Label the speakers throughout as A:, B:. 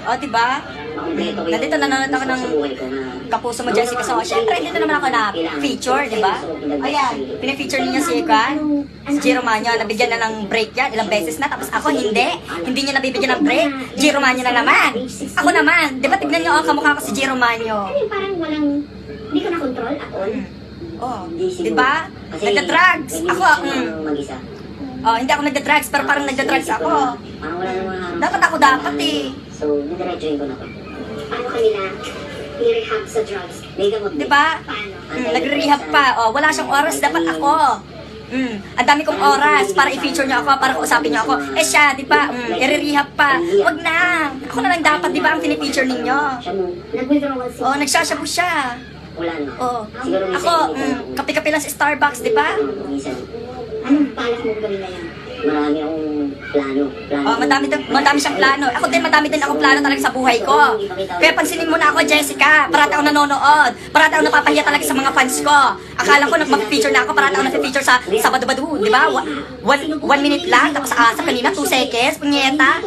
A: O, diba? Nandito nanonood ako ng Kapuso Mo, Jessica. So, syempre, dito naman ako na feature, diba? Ayan, pinafeature niya si G. Romano. Nabigyan na ng break yan, ilang beses na. Tapos ako, hindi niya nabibigyan ng break. G. Romano na naman. Ako naman, diba, tignan niyo, kamukha ko si G. Romano.
B: Parang walang, hindi ko na-control at all.
A: Oh, diba? Nagda-drugs. Ako, Oh, hindi ako nagda-drugs, pero parang nagda-drugs ako. Dapat ako eh.
B: So, nidiretsuhin ko na ko. Paano kanila ni-rehab sa drugs?
A: Diba? Nagre-rehab pa. Oh, wala siyang oras, dapat ako. Ang dami kong oras para i-feature niyo ako, para kausapin niyo ako. Eh siya, di ba? I-rehab pa. Wag na. Ako na lang dapat, di ba, ang tinipicture ninyo. Oh, nagsashabu siya. Oh, ako, kape-kape lang sa Starbucks, di ba?
B: Anong balak mo gawin na yan? Marami akong plano.
A: Oh, madami siyang plano. Ako din, madami din akong plano talaga sa buhay ko. Kaya pansinin mo na ako, Jessica. Parati ako nanonood. Parati ako napapahiya talaga sa mga fans ko. Akala ko mag-feature na ako, parati ako nag-feature sa Sabado-Badu, di ba? 1 minute lang, tapos sa kanina, 2 seconds, punyeta.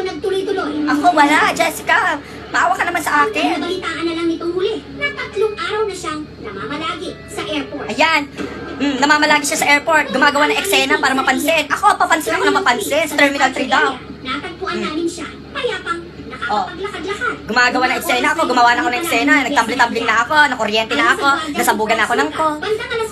A: Ako, wala, Jessica. Maawa ka naman sa akin.
B: Nabalitaan na lang nitong huli na 3 araw na siyang namamalagi sa airport.
A: Ayan. Namamalagi siya sa airport. Gumagawa ng eksena para mapansin. Ako, papansin ako na mapansin. Sa Terminal 3 daw.
B: Natagpuan namin siya. Payapang nakapaglakad-lakad.
A: Gumagawa ng eksena ako. Gumawa na ako ng eksena. Nagtumbling-tumbling na ako. Nakuryente na ako. Nasabugan na ako ng ko.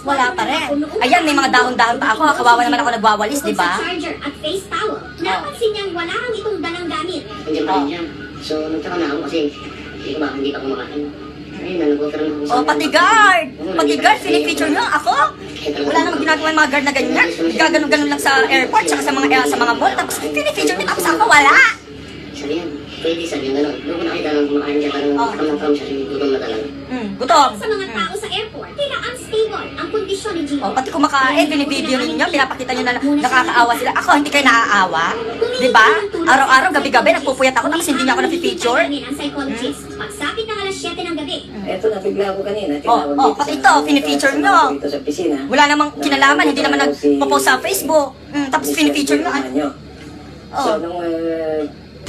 A: Wala pa rin. Ayan, may mga dahon-dahon pa ako. Kawawa naman ako nagwawalis, di ba?
B: Sa charger at face towel, napansin niyang wala kang itong dalang gamit.
C: Nandiyan pa rin siya. So, nagtaka na ako kasi hindi pa kumakain. Ayun na, nag-offer na ako sa...
A: Oh, pati guard! Pati guard, pinipicture niyo ako? Wala namang ginagawa yung mga guard na ganyan. Gaganon-ganon lang sa airport, tsaka sa mga mall. Tapos pinipicture niyo, tapos ako wala.
C: Sabi yan, pwede sabi yan, gano'n. Doon ko nakita lang kumakain siya, parang kamang-kam siya, gutom na talaga.
A: Gutom.
B: Sa mga tao sa airport, tila unstable ang kondisyon ni Gio.
A: Oh, pati kumakain, binibideo ninyo, pinapakita niyo na nakakaawa sila. Ako, hindi kayo naaawa. Di ba? Araw-araw, gabi-gabi, nagpupuyat ako, tapos hindi niya ako napipicture.
B: Ang psychologist, pagsapit ng alas 7 ng gabi.
D: Eto, nabigla ako kanina.
A: Pati ito, pinipicture nyo.
D: Dito sa pisina.
A: Wala namang kinalaman, hindi naman nagpo-post sa Facebook. Tapos pinipicture nyo.
D: So, nung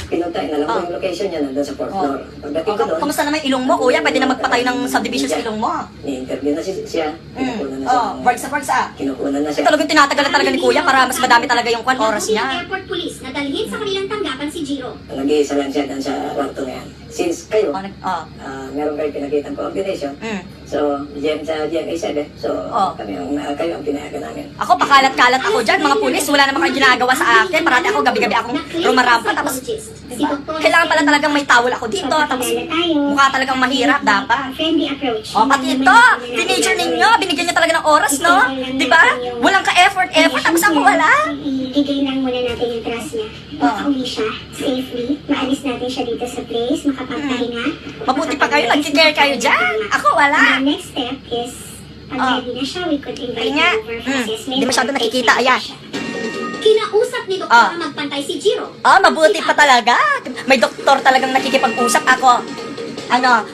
D: pinuntahin, alam ko yung location niya nandun sa 4th floor. Pagdating ko doon,
A: Kamusta naman yung ilong mo, kuya? Pwede na magpatay ng subdivision sa ilong mo.
D: ni-interview na siya. Kinukunan na siya.
A: Birds sa.
D: Kinukunan na siya.
A: Talagang tinatagal na talaga ni kuya para mas madami talaga yung oras
B: Nakuha ng
A: niya.
B: airport police na dalhin sa kanilang tanggapan si Giro.
D: Nag-iisa lang siya dun sa kwarto na yan. Since kayo,
A: Oh.
D: meron kayo pinakitang coordination. So, sa GMA7, so kayo ang pinayagan namin.
A: Ako, pakalat-kalat ako dyan, mga pulis. Wala naman kayo ginagawa sa akin. Parati ako, gabi-gabi akong rumarampa. Tapos, kailangan pala talagang may towel ako dito. Tapos, mukha talagang mahirap, dapat.
B: Friendly approach.
A: Oh, pati ito, teenager ninyo, binigyan niyo talaga ng oras, no? Di ba? Walang ka-effort, tapos ako wala.
B: Ibigay lang muna natin yung trust niya. Makauwi siya safely. Maalis natin siya dito sa place. Makapagpahinga.
A: Mabuti pa kayo, nag-care kayo dyan. Ako wala.
B: The next step is, pag ready na siya, we could invite
A: Ayun nga.
B: him over for assessment.
A: Di masyado nakikita, ayan.
B: Kinausap ni Doktor na magpantay si Giro.
A: Mabuti pa talaga. May doktor talagang nakikipag-usap ako.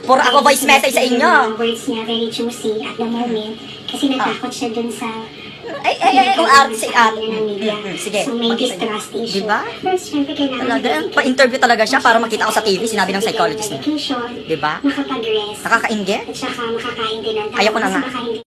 A: Puro ako voice message sa inyo.
B: Yung words niya very juicy at the moment. Kasi natakot siya dun sa...
A: Kung art si art.
B: Media.
A: Sige.
B: So may distrust issue.
A: Diba?
B: First, syempre kailangan...
A: Talaga, pa-interview talaga siya para makita ko sa TV, sinabi ng psychologist niya.
B: Medication,
A: Diba?
B: makapag-rest.
A: Nakakaingge?
B: At saka makakain din ng tao.
A: Ayoko na
B: Kasi
A: nga.
B: baka hindi